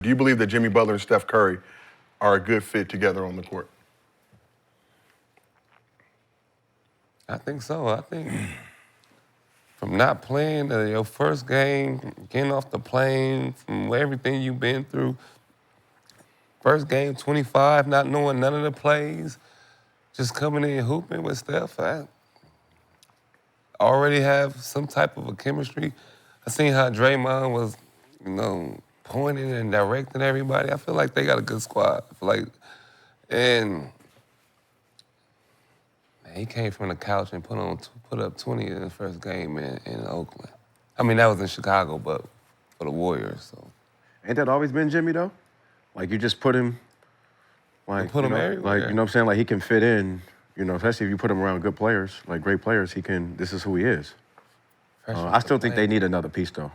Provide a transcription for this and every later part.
Do you believe that Jimmy Butler and Steph Curry are a good fit together on the court? I think so. I think from not playing to your first game, getting off the plane, from everything you've been through, first game, 25, not knowing none of the plays, just coming in hooping with Steph. I already have some type of a chemistry. I seen how Draymond was, pointing and directing everybody. I feel like they got a good squad. I feel like, and man, he came from the couch and put up 20 in the first game in Oakland. I mean, that was in Chicago, but for the Warriors. So Ain't that always been Jimmy though? Like you just put him, like put him everywhere. Like you know what I'm saying? Like he can fit in. Especially if you put him around good players, like great players, he can. This is who he is. I still think they need another piece though.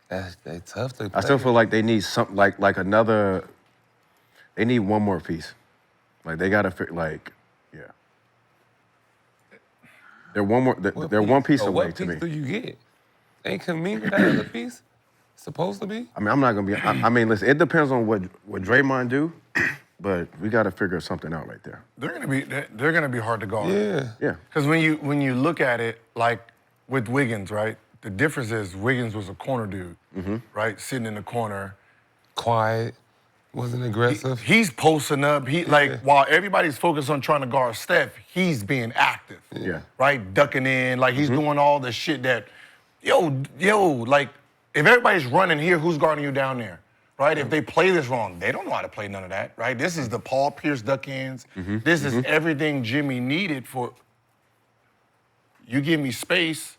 They tough to play. I still feel like they need something like another. They need one more piece. Like they gotta fit. Like, yeah. They're one more. They're one piece away to me. What piece do you get? Ain't Kaminga that other piece supposed to be? I mean, I'm not gonna be. I mean, listen. It depends on what Draymond do, but we gotta figure something out right there. They're gonna be hard to guard. Yeah. Because when you look at it, like with Wiggins, right? The difference is Wiggins was a corner dude, right? Sitting in the corner. Quiet, wasn't aggressive. He's posting up. While everybody's focused on trying to guard Steph, he's being active. Yeah. Right? Ducking in. Like he's doing all the shit that, like if everybody's running here, who's guarding you down there? Right? If they play this wrong, they don't know how to play none of that, right? This is the Paul Pierce duck ins. This is everything Jimmy needed for. You give me space,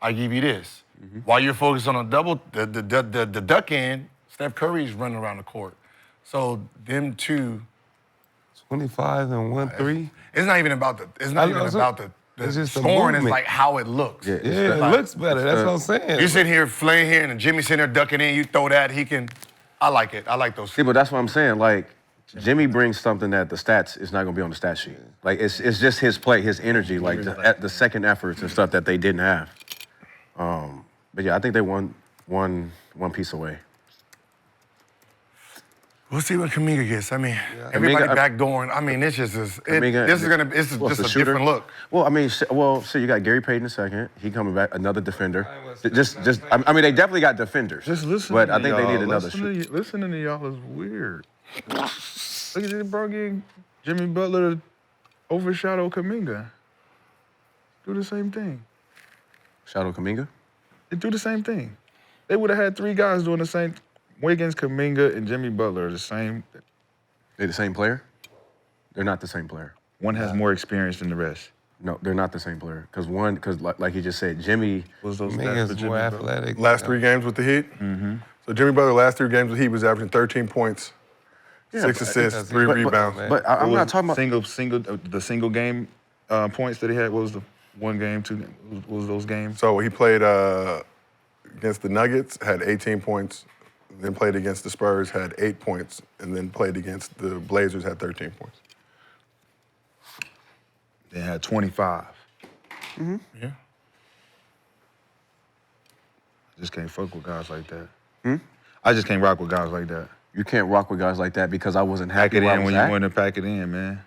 I give you this. While you're focused on the duck end, Steph Curry's running around the court. So them two. 25 and 1-3. It's not even about the. It's not even about the it's just the scoring. It's movement. like how it looks. Yeah, it looks better. That's what I'm saying. You sit here playing here, and Jimmy's sitting there ducking in. You throw that, he can. I like it. I like those. See, but that's what I'm saying. Like, Jimmy brings something that the stats is not gonna be on the stat sheet. Like, it's just his play, his energy, like the second efforts and stuff that they didn't have. But yeah, I think they won one piece away. We'll see what Kaminga gets. I mean, everybody backdooring. I mean, this is just a different look. Well, I mean, so you got Gary Payton II. He coming back, another defender. I mean, they definitely got defenders. Just listen. But I think they need another shooter. Listening to y'all is weird. Look at this, bro, getting Jimmy Butler to overshadow Kaminga. Do the same thing. Shadow Kaminga? They do the same thing. They would have had three guys doing the same. Wiggins, Kaminga, and Jimmy Butler are the same. They're the same player? They're not the same player. One has more experience than the rest. No, they're not the same player. Because like he just said, Jimmy was those Kaminga's more athletic. Last 3 games with the Heat. So Jimmy Butler last 3 games with the Heat was averaging 13 points, 6 assists, 3 rebounds. But I'm not talking about the single game points that he had. What was the one game, 2? What was those games? So he played against the Nuggets, had 18 points. Then played against the Spurs, had 8 points, and then played against the Blazers, had 13 points. They had 25. Yeah. I just can't fuck with guys like that. I just can't rock with guys like that. You can't rock with guys like that because I wasn't Pack happy it in when you at. want to pack it in, man.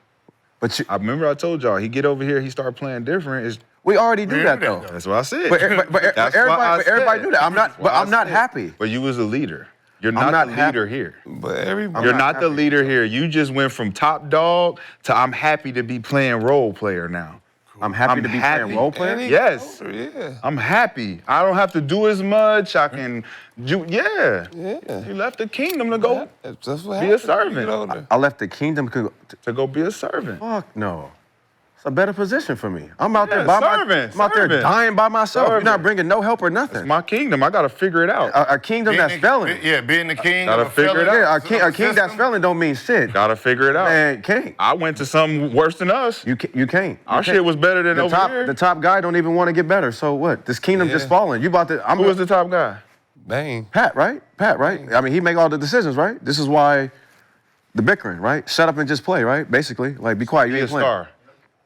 But I remember I told y'all, he get over here, he start playing different. we already do that though. That's what I said. But everybody do that. I'm not happy. But you was a leader. You're not the leader here. But everybody. You're not the leader here. You just went from top dog to I'm happy to be playing role player now. I'm happy to be playing role player? Yes. Yeah. I'm happy. I don't have to do as much. I can do, Yeah. You left the kingdom to go That's what be a servant. I left the kingdom To go be a servant. fuck no. It's a better position for me. I'm out there servant, I'm out there dying by myself. Servant. You're not bringing no help or nothing. It's my kingdom. I got to figure it out. A kingdom that's failing. Yeah, being the king. Gotta of a figure it felon. out. Yeah, a king that's failing don't mean shit. Got to figure it out. Man, can't. I went to something worse than us. You can't. Our shit was better than over here. The top guy don't even want to get better. So what? This kingdom just falling. You about to? Who was the top guy? Bang. Pat, right? I mean, he make all the decisions, right? This is why the bickering, right? Shut up and just play, right? Basically, like be quiet. You Be a ain't playing. star.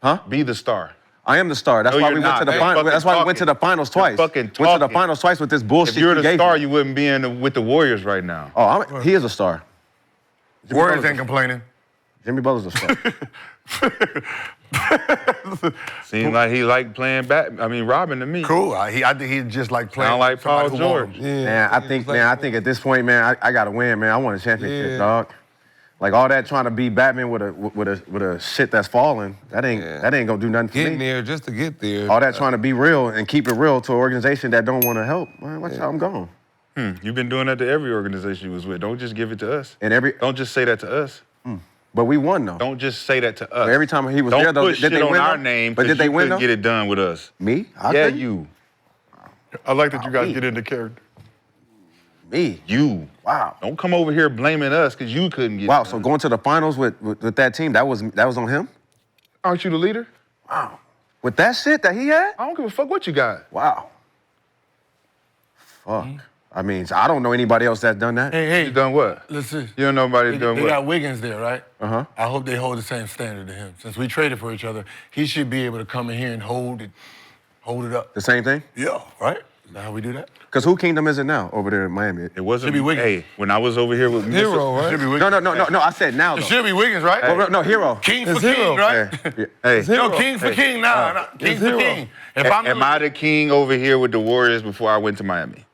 Huh? Be the star. I am the star. That's No, why you're we went to not. the You're final. That's why we went to the fucking finals talking. twice. You're fucking Went to the talking. finals twice with this bullshit. If you're you the gave star, me. you wouldn't be with the Warriors right now. Oh, he is a star. Warriors ain't complaining. Jimmy Butler's a star. Seems like he liked playing Robin to me. Cool. I think he just like playing. Sound like somebody Paul who want George. him. Man, I think at this point, man, I gotta win, man. I want a championship, dog. Like all that trying to be Batman with a shit that's falling, that ain't gonna do nothing for Getting me. there just to get there. All that trying to be real and keep it real to an organization that don't want to help, man, watch how I'm going. You've been doing that to every organization you was with. Don't just give it to us. Don't just say that to us. But we won though. Don't just say that to us. Every time he was Don't there, though, put did shit they on win? our though? name, But did they win? couldn't Though? get it done with us. Me? Yeah, you. I like that you guys get into character. Me? You. Wow. Don't come over here blaming us because you couldn't get Wow. it So done. going to the finals with that team, that was on him. Aren't you the leader? Wow. With that shit that he had. I don't give a fuck what you got. Wow. Fuck. I mean, I don't know anybody else that's done that. Hey, You done what? listen. You don't know nobody done They what? got Wiggins there, right? Uh-huh. I hope they hold the same standard to him. Since we traded for each other, he should be able to come in here and hold it up. The same thing? Yeah, right? Is that how we do that? Because who kingdom is it now over there in Miami? It wasn't. Should be Wiggins. Hey, when I was over here with Hero, right? Should be Wiggins. No. I said now, It though. should be Wiggins, right? Oh, no, Hero. King for It's king, Hero. right? Yeah. Hey, No, Hero. king for king. Nah, king It's for Hero. king. If I'm am I the king over here with the Warriors before I went to Miami?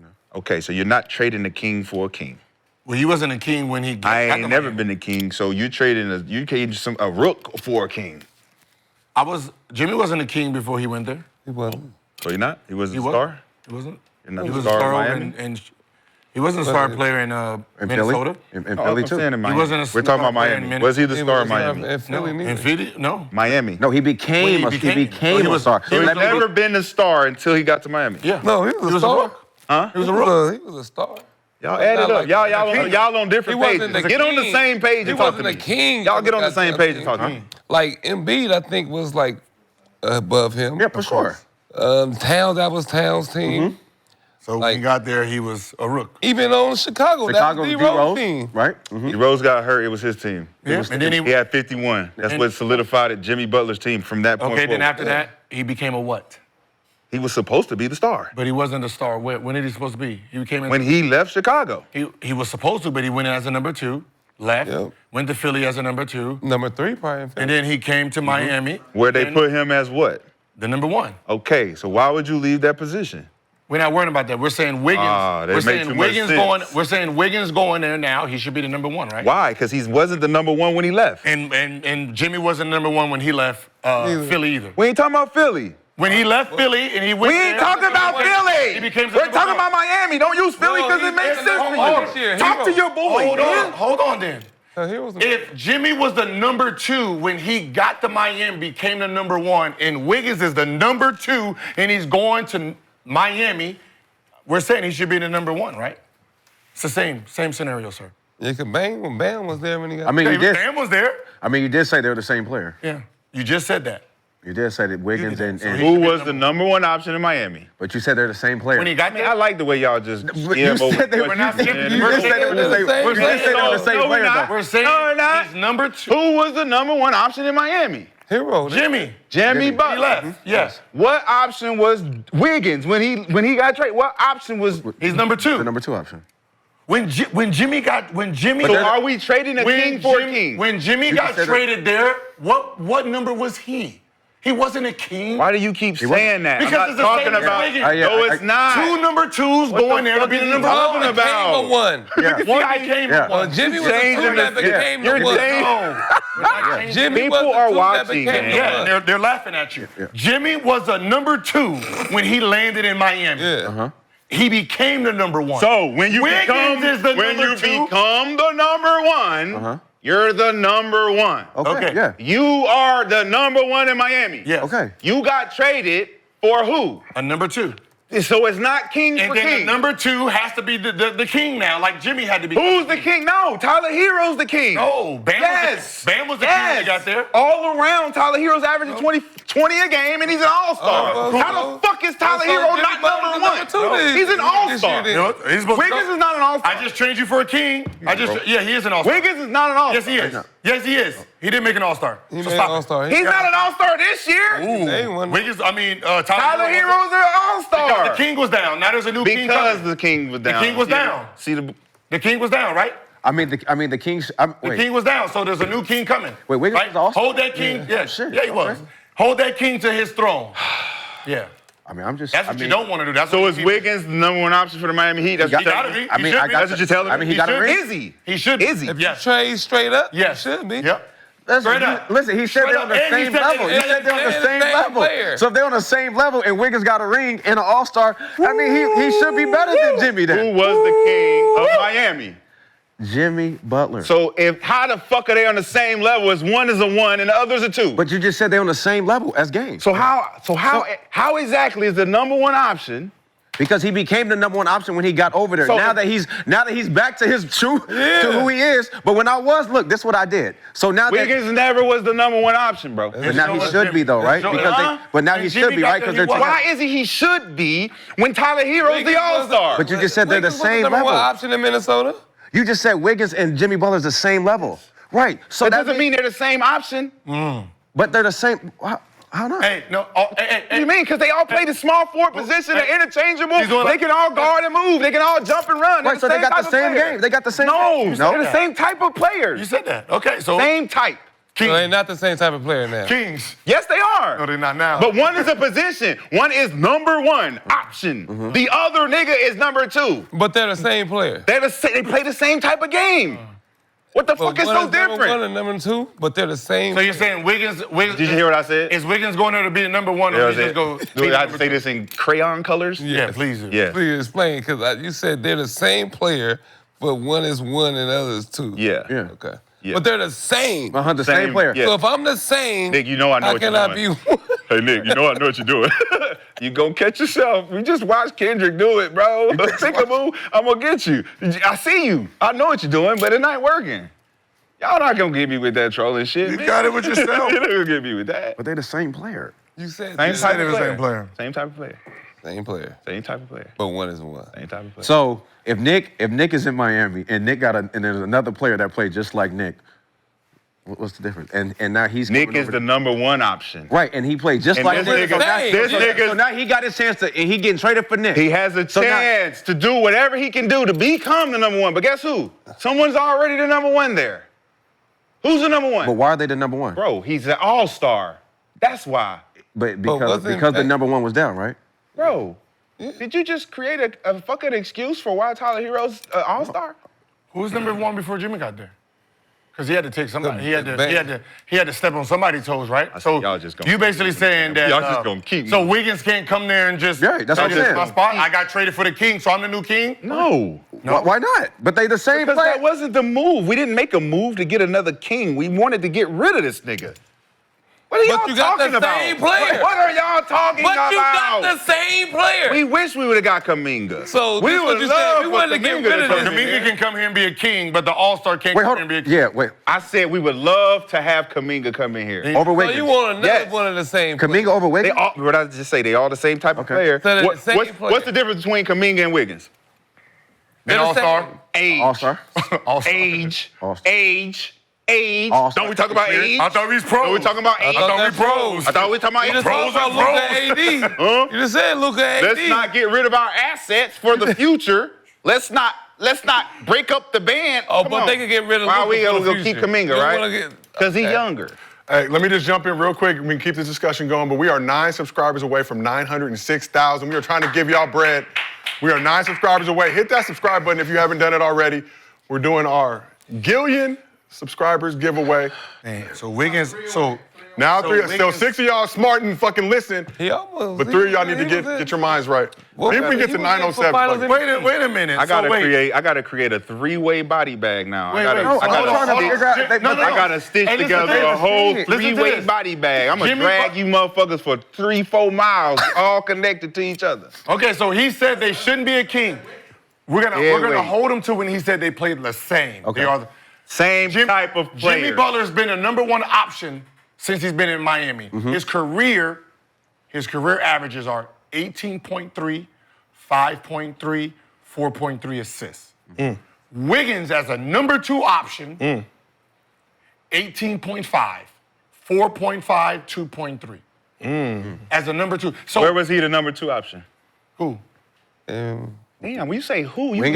No. Okay, so you're not trading the king for a king. Well, he wasn't a king when he got I to ain't never Miami. been a king, so you traded a rook for a king. Jimmy wasn't a king before he went there. He wasn't. So you're not? He was a He star? wasn't. He wasn't. You're not He the was a star star of over Miami? in he wasn't a star player in Minnesota. In Oh, Philly, I'm too. saying in Miami. wasn't a We're talking star about player in Miami. Was he the He star of was not Miami? in Philly In neither. Philly? No. Miami. No, he became He a was- star. he was He's never been a star until he got to Miami. Yeah. No, he was a star. rook. Huh? He was a rook. He was a star. Y'all add it Not up. like Y'all on different He wasn't pages. the Get on the king. same page He and talk to wasn't me. a king. Y'all get on the same page and talk to me. Like Embiid, I think was like above him. Yeah, for sure. Towns, that was Towns' team. So when Like- he got there, he was a rook. Even on Chicago, that was D-Rose team. right? Rose got hurt. It was his team. Yeah. And then He had 51. That's what solidified it. Jimmy Butler's team from that point Okay, then forward. after that, he became a what? He was supposed to be the star. But he wasn't a star. When did he supposed to be? He became When he left Chicago. he was supposed to, but he went in as a number 2, left, Yep. went to Philly as a number 2, Number 3 probably. and then he came to Miami. Where they and put him as what? the number 1. Okay, so why would you leave that position? We're not worrying about that. We're saying Wiggins. Ah, that we're makes saying too much Wiggins sense. going. We're saying Wiggins going there now. He should be the number 1, right? Why? Because he wasn't the number one when he left. And Jimmy wasn't number 1 when he left Philly either. We ain't talking about Philly. When he left Philly and he went We ain't there, talking about Philly. He became the We're number talking 1. about Miami. Don't use Philly No, because he it makes did sense the for whole you. year. Talk He to your boy. Hold on then. He was If Jimmy was the number 2 when he got to Miami, became the number 1, and Wiggins is the number 2 and he's going to Miami, we're saying he should be the number 1, right? It's the same scenario, sir. Yeah, because Bam was there when he got. I mean, you did. Bam was there. I mean, you did say they're the same player. Yeah. You just said that. You did say that Wiggins did. and, So and he- Who was the number one option in Miami? but you said they're the same player. When he got I mean, there, I like the way y'all just But skim you over said they what were you not. said. You We're just said they were the same. saying- You just said they were the same No, we're player. not. though. we're saying No, we're not. he's number 2. Who was the number one option in Miami? Hero. Jimmy. Jimmy He Butler. left. Yes. What option was Wiggins when he got traded? What option was? He's number 2. The number 2 option. When Jimmy So are we trading a king for a king? When Jimmy You got just said traded there, what number was he? He wasn't a king. Why do you keep saying that? Because I'm it's not the same talking as about. Wiggins. Yeah, No, it's not. 2 number 2s What going the there to fuck be is the he number talking 1. about? Became a 1. Yeah. He became Yeah. one. Jimmy was the changing 2 that the- became the You're 1. changing- No. Jimmy People was the are 2 that watching, became man. the Yeah, 1. they're laughing at you. Jimmy was a number 2 when he landed in Miami. Yeah. He became the number 1. So when you Wiggins become is the when number you 2. become the number one, you're the number one. Okay. Yeah. You are the number one in Miami. Yes. Okay. You got traded for who? A number 2. So it's not king And for then the king. number 2 has to be the king now, like Jimmy had to be. Who's the king? No, Tyler Hero's the king. No, Bam Yes. was the king when he got there. All around, Tyler Hero's averaging 20 a game, and he's an all-star. Oh, How the fuck is Tyler so Hero Jimmy not Butler's number the one? number 2 then. He's an This all-star. year then. You know what? He's supposed Wiggins is not an all-star. I just trained you for a king. Wiggins Wiggins is not an all-star. Yes, he is. Yes, he is. He didn't make an All-Star. He So made stop it. All-Star. He's not an All-Star this year. Ooh. They won. Wiggins, Tyler Tyler Herro Herro's an All-Star. because the king was down. Now there's a new king Because coming. the king was down. king was Yeah. down. See the The king was down, right? I mean, the Kings. The Wait, king was down, so there's a new king coming. Wait, Wiggins right? was All-Star? Hold that king. Yeah, shit. yeah, he was. Okay. Hold that king to his throne. Yeah. I mean, I'm just. That's what you don't want to do. That's So what is you- Wiggins the number one option for the Miami Heat? That's He what you're gotta telling me? be. He should be. That's what you're telling me? I mean, he got a should ring. be. Is he? He should be. Is he? Yes. Trade straight up? Yes. Should be. Yep. Listen, Straight up. listen, he said Straight they're on up. the And he same said- level. He and- said they're on the and the same same level. player. So if they're on the same level and Wiggins got a ring and an All-Star, I mean, he should be better than Jimmy Who then. was the king of Miami? Jimmy Butler. So how the fuck are they on the same level as one is a 1 and the other's a 2? But you just said they're on the same level as games. So how exactly is the number one option? Because he became the number one option when he got over there. So- now that he's back to his true to who he is. But when I was, look, this is what I did. So now that Wiggins never was the number one option, bro. but now he should be though, right? Because but now he should be, right? Because they're Why is he should be when Tyler Herro's the All-Star? But you just said they're the Wiggins was same number level. one option in Minnesota. You just said Wiggins and Jimmy Butler's the same level. Right. So That doesn't mean they're the same option. but they're the same. How not? Hey, no. What do you mean? Because they all play the small forward position. They're interchangeable. He's doing They like- can all guard and move. They can all jump and run. Right, so they got the same game. They got the same No, game. they're the same type of players. You said that. Okay, so Same type. So they're Kings. not the same type of player now. Kings. Yes, they are. No, they're not now. But one is a position. One is number one option. The other nigga is number 2. But they're the same player. They play the same type of game. What the fuck is one so number one different? and number 2, but they're the same. So you're saying Wiggins? Did you hear what I said? Is Wiggins going there to be the number one, or he just go? Do I have to say this in crayon colors? Yeah, please do. Yeah. Please explain, because you said they're the same player, but one is 1 and the other is 2. Yeah. Yeah. Okay. Yeah. But they're the same. The same player. Yeah. So if I'm the same, Nick, you know I know how what you're can I doing. be one? Hey, Nick, you know I know what you're doing. You gonna catch yourself. You just watch Kendrick do it, bro. Peekaboo, I'm gonna get you. I see you. I know what you're doing, but it ain't working. Y'all not gonna get me with that trolling shit. You man. got it with yourself. You're not gonna get me with that. But they're the same player. You said Same this. type they're of the player. same player. Same type of player. Same player, Same type of player. but one is 1. Same type of player. So if Nick is in Miami and Nick and there's another player that played just like Nick, what's the difference? And now he's Nick coming is over the number one option. right, and he played just And like this Nick. nigga- this So nigga- now he got his chance to, and he getting traded for Nick. He has a So now- chance to do whatever he can do to become the number one. But guess who? Someone's already the number one there. Who's the number one? But why are they the number one? Bro, he's an all-star. That's why. But wasn't- because the number one was down, right? Bro, did you just create a fucking excuse for why Tyler Herro's all-star? Who was number one before Jimmy got there? Because he had to take somebody. He had the to step on somebody's toes, right? So y'all just gonna you basically keep saying that Y'all just gonna keep So moving. Wiggins can't come there and just Yeah, that's what I'm this is saying. my spot. I got traded for the king, so I'm the new king. No. Why not? But they the same Because player. that wasn't the move. We didn't make a move to get another king. We wanted to get rid of this nigga. What are y'all But you got talking the about? same player. What are y'all talking But about? you got the same player. We wish we would have got Kaminga. So we this what would you love said. We for wanted to get Kaminga rid of come this in Kaminga here. can come here and be a king, but the All-Star can't Wait, come hold here and be a on. king. Yeah, wait. I said we would love to have Kaminga come in here. Over so Wiggins. you want another Yes. one of the same Kaminga over They Wiggins? all, what I just say, they all the same type of Okay. player. So they're the same player. What's the difference between Kaminga and Wiggins? An All-Star. Age. All-Star? All-Star. Age. All-Star. Age. Age. All-Star. Don't we talk about age? I thought we was pros. Don't we talking about age? I thought we that's pros. I thought we were talking about You age. just Pros talked about and Luka AD. Huh? You just said Luka AD. Let's not get rid of our assets for the future. Let's not break up the band. Oh, Come but on. they can get rid of Why Luka we for the gonna keep future. Kaminga, You wanna right? get- Because he's Okay. younger. Hey, let me just jump in real quick. We can keep this discussion going, but we are 9 subscribers away from 906,000. We are trying to give y'all bread. We are 9 subscribers away. Hit that subscribe button if you haven't done it already. We're doing our Gillian subscribers giveaway. Man, so Wiggins. So Now, So so Wiggins- 6 of y'all smart and fucking listen, He almost. but 3 of y'all need to get your minds right. Well, See if we can get he to was in for 907. finals fuck it. wait a minute. I gotta so wait. create a 3-way body bag now. Wait, I gotta, wait. I No, gotta I'm trying to stitch- figure out. I gotta stitch Hey, listen to together this. a whole Listen to 3-way this. body bag. I'm gonna Jimmy drag you motherfuckers for 3-4 miles, all connected to each other. Okay, so he said they shouldn't be a king. We're gonna wait. hold him to when he said they played the same. Okay. They are Same type of player. Jimmy Butler's been a number one option since he's been in Miami. His career averages are 18.3, 5.3, 4.3 assists. Wiggins as a number 2 option 18.5, 4.5, 2.3. As a number 2. So Where was he the number 2 option? who? And Damn, when you say who, Wiggins?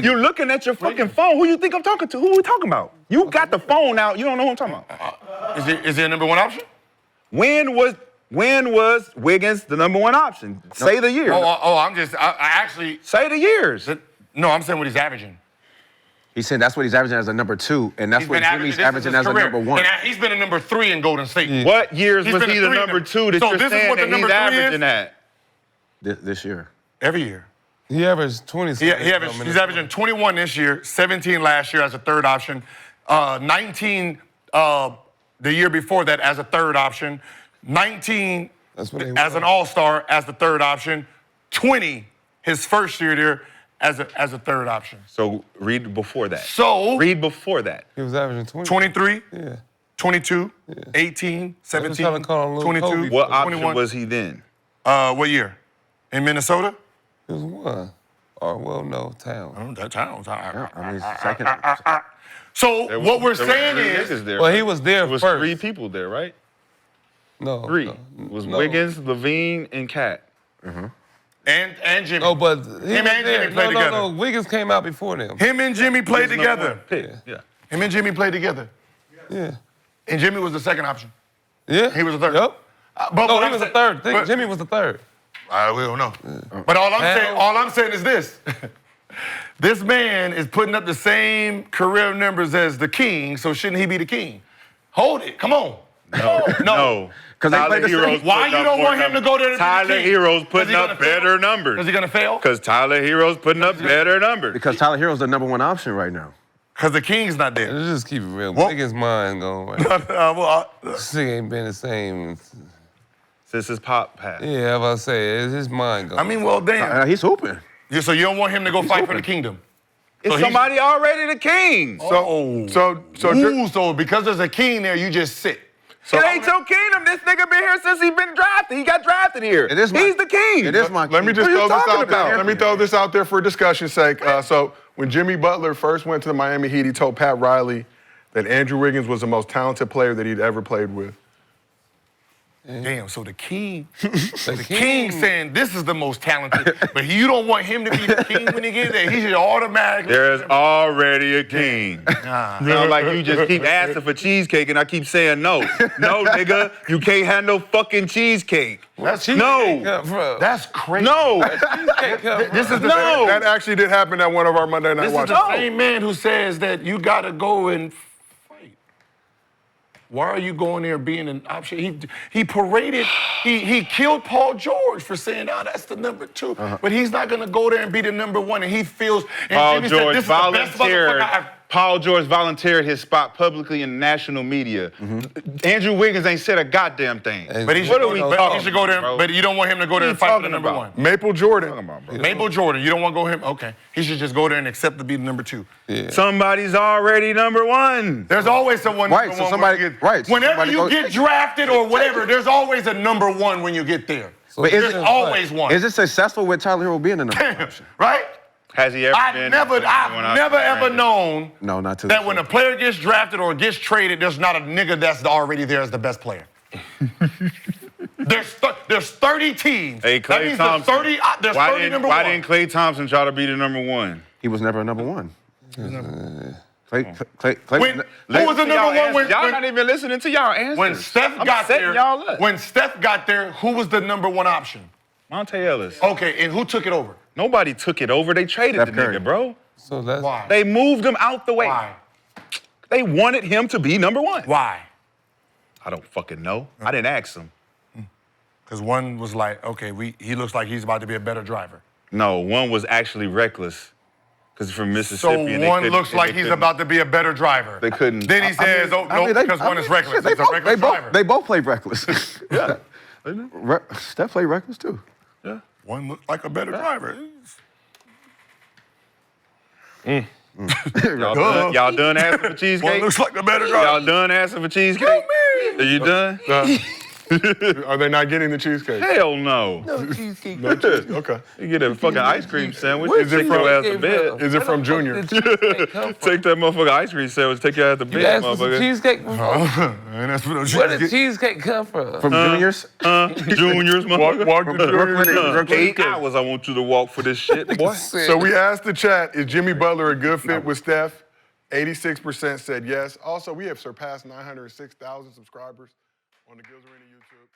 you're looking at your fucking phone. Who you think I'm talking to? Who we talking about? You got the phone out. You don't know who I'm talking about. Is he a number 1 option? When was Wiggins the number 1 option? Say the year. I actually. Say the years. No, I'm saying what he's averaging. He said that's what he's averaging as a number 2, and that's He's what been Jimmy's this is averaging his as a career. number 1. And he's been a number 3 in Golden State. What years He's was been a he the 3 in number the- 2 that So you're this is saying what the that number he's 3 is? averaging at? This year. Every year. he averaged 20. He's averaging 21 this year, 17 last year as a 3rd option, 19 the year before that as a 3rd option, 19 That's what they as an want. all-star as the 3rd option, 20 his first year there as a 3rd option. So read before that. So Read before that. He was averaging 20. 23, Yeah. 22, 18, trying to 17, call him Lil 22, Kobe. What option 21. was he then? What year? In Minnesota? He was 1. Or, well, no, Town. That sounds. I mean, second. So what we're There was saying 3 is, niggas there. Well, he was there There was first. 3 people there, right? No. 3. No, It was no. Wiggins, Levine, and Cat. and Jimmy. Oh, but he Him was and there. Jimmy played together. No, Wiggins came out before them. Him and Jimmy played He was number together. 1 pick. Yeah. Him and Jimmy played together. Yeah. And Jimmy was the 2nd option. Yeah. He was the 3rd. Yep. But No, what he I'm was the saying- 3rd. but- Jimmy was the 3rd. We don't know. But all I'm saying is this. This man is putting up the same career numbers as the king, so shouldn't he be the king? Hold it. Come on. No. 'Cause they Tyler played the same- Hero's Why putting you up don't more want him to numbers. go there to be the Tyler king? Hero's Is putting he up gonna fail? better numbers. Is he gonna fail? Because Tyler Hero's putting up better numbers. Because Tyler Hero's the number 1 option right now. Because the king's not there. Let's just keep it real. What? Wiggins' mind going right. This thing ain't been the same. Since his pop passed. Yeah, I was about to say, it's his mind going. I mean, well, damn. He's hooping. So you don't want him to go fight for the kingdom? It's he's- somebody already the king. So because there's a king there, you just sit. It ain't your kingdom. This nigga been here since he been drafted. He got drafted here. It is He's the king. It is my Let me king. just What are you throw this talking out there. about? Let me throw this out there for discussion's sake. So when Jimmy Butler first went to the Miami Heat, he told Pat Riley that Andrew Wiggins was the most talented player that he'd ever played with. Damn, so the king saying this is the most talented, but you don't want him to be the king when he gets there. He should automatically. There's already a king. Sound like you just keep asking for cheesecake and I keep saying no. No, nigga, you can't have no fucking cheesecake. That's No. Bro. That's crazy. No. This is the No. That actually did happen at one of our Monday Night This is Watches. the same man who says that you gotta go and fight. Why are you going there being an option? He paraded, he killed Paul George for saying, oh, that's the number 2. But he's not gonna go there and be the number 1. And he feels, and Paul Jimmy said, George this is the best volunteered. motherfucker I've. Paul George volunteered his spot publicly in the national media. Andrew Wiggins ain't said a goddamn thing. But he should, What are go, we but talking he should go there, about, bro? but you don't want him to go there and fight for the number 1. Maple Jordan. Maple Jordan, you don't want to go him? Okay. He should just go there and accept to be the number 2. Somebody's already number 1. There's always someone Right, number so 1 somebody- when you get, right, so whenever somebody you goes- get drafted or whatever, there's always a number 1 when you get there. But is There's it, always one. is it successful with Tyler Hero being the number 1 option? Right? Has he ever I've been? never ever known No, not to that when a player gets drafted or gets traded, there's not a nigga that's already there as the best player. There's 30 teams. Hey, that Klay means Thompson. there's 30 number 1. Why didn't Klay Thompson try to be the number 1? He was never a number 1. Clay Who was the number 1 when Y'all not even listening to y'all answers. when Steph I'm got setting there? y'all up. When Steph got there, who was the number 1 option? Monte Ellis. Okay, and who took it over? Nobody took it over. They traded Steph the Curry. nigga, bro. So that's Why? They moved him out the way. Why? They wanted him to be number 1. Why? I don't fucking know. I didn't ask him. Because one was like, okay, he looks like he's about to be a better driver. No, one was actually reckless. Because he's from Mississippi. So and they one couldn't- looks and like they he's couldn't- about to be a better driver. They couldn't. Then he says, because one is reckless. He's a reckless driver. They both played reckless. Yeah. Steph played reckless too. One looked like a better driver. Y'all done asking for One cheesecake? looks like a better Y'all driver. done asking for cheesecake? Are you done? Are they not getting the cheesecake? Hell no. No cheesecake. Okay. You get a fucking ice cream sandwich. Where You take the your ass to cheesecake bed. from? Is it from Where the Junior? fuck did the cheesecake come from? Take that motherfucking ice cream sandwich. Take your ass to You bed, asked for some motherfucker. cheesecake before? And that's what I'm Where did cheesecake come from? From juniors. Juniors, motherfucker. Walk the Junior. 8 hours I want you to walk for this shit, boy. So we asked the chat, is Jimmy Butler a good fit with Steph? 86% said yes. Also, we have surpassed 906,000 subscribers on the Gilbert YouTube.